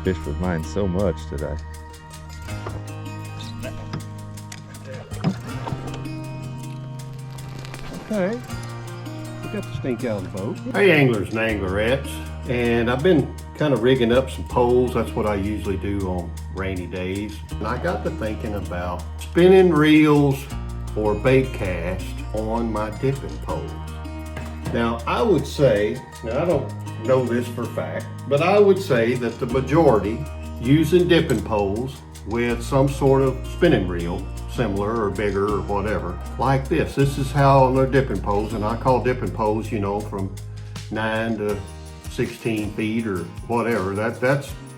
Fished with mine so much today. Okay, we got the stink out of the boat. Hey anglers and anglerettes, and I've been kind of rigging up some poles. That's what I usually do on rainy days. And I got to thinking about spinning reels or bait cast on my dipping poles. Now I would say, now I don't know this for fact, but I would say that the majority using dipping poles with some sort of spinning reel, similar or bigger or whatever, like this. This is how on their dipping poles, and I call dipping poles, you know, from 9 to 16 feet or whatever.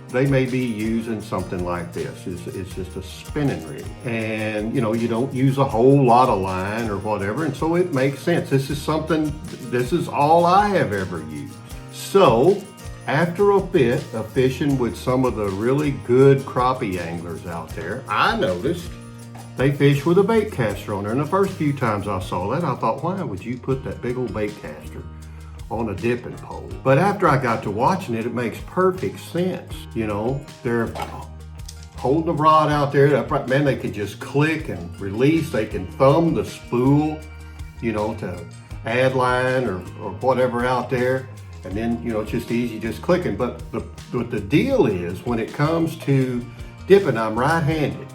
They may be using something like this. It's just a spinning reel. And you know, you don't use a whole lot of line or whatever, and so it makes sense. This is all I have ever used. So after a bit of fishing with some of the really good crappie anglers out there, I noticed they fish with a bait caster on there. And the first few times I saw that, I thought, why would you put that big old bait caster on a dipping pole? But after I got to watching it, it makes perfect sense. You know, they're holding the rod out there. Man, they can just click and release. They can thumb the spool, you know, to add line or whatever out there. And then, you know, it's just easy, just clicking. But the deal is, when it comes to dipping, I'm right-handed.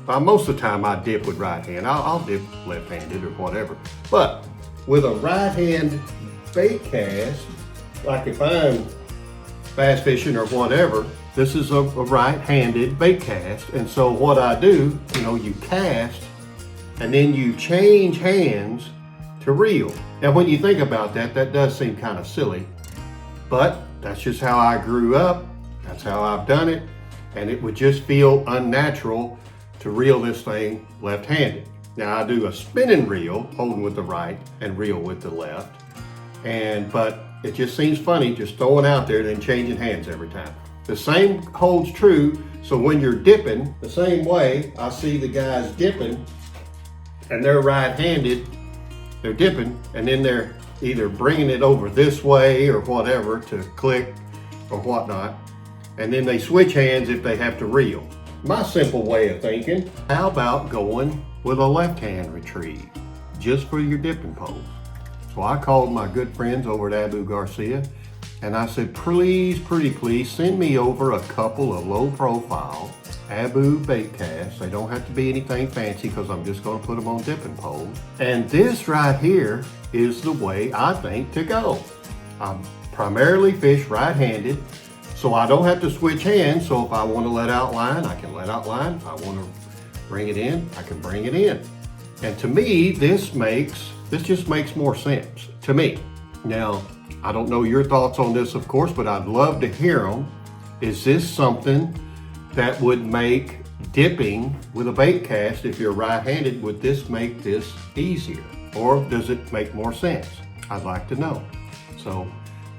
Most of the time I dip with right hand. I'll dip left-handed or whatever. But with a right-hand bait cast, like if I'm bass fishing or whatever, this is a right-handed bait cast. And so what I do, you know, you cast and then you change hands to reel. Now when you think about that, that does seem kind of silly, but that's just how I grew up. That's how I've done it. And it would just feel unnatural to reel this thing left-handed. Now I do a spinning reel, holding with the right and reel with the left. But it just seems funny just throwing out there then changing hands every time. The same holds true. So when you're dipping, the same way I see the guys dipping and they're right-handed, they're dipping and then they're either bringing it over this way or whatever to click or whatnot. And then they switch hands if they have to reel. My simple way of thinking, how about going with a left-hand retrieve just for your dipping poles? So I called my good friends over at Abu Garcia and I said, please, pretty please, send me over a couple of low-profile Abu bait casts. They don't have to be anything fancy because I'm just going to put them on dipping poles. And this right here is the way I think to go. I primarily fish right-handed, so I don't have to switch hands. So if I want to let out line, I can let out line. If I want to bring it in, I can bring it in. And to me, this just makes more sense to me. Now, I don't know your thoughts on this, of course, but I'd love to hear them. Is this something that would make dipping with a bait cast, if you're right-handed, would this make this easier? Or does it make more sense? I'd like to know. So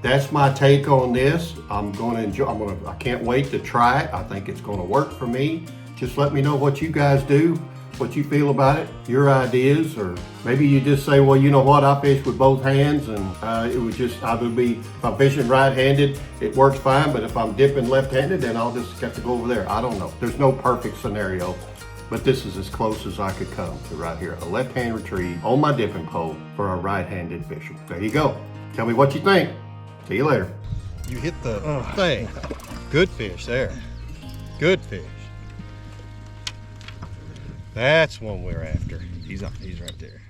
that's my take on this. I'm going to enjoy. I can't wait to try it. I think it's going to work for me. Just let me know what you guys do, what you feel about it, your ideas, or maybe you just say, well, you know what, I fish with both hands, and it would just either be, if I'm fishing right-handed, it works fine, but if I'm dipping left-handed, then I'll just have to go over there. I don't know. There's no perfect scenario, but this is as close as I could come to right here. A left-hand retrieve on my dipping pole for a right-handed fisher. There you go. Tell me what you think. See you later. You hit the thing. Good fish there. Good fish. That's one we're after. He's right there.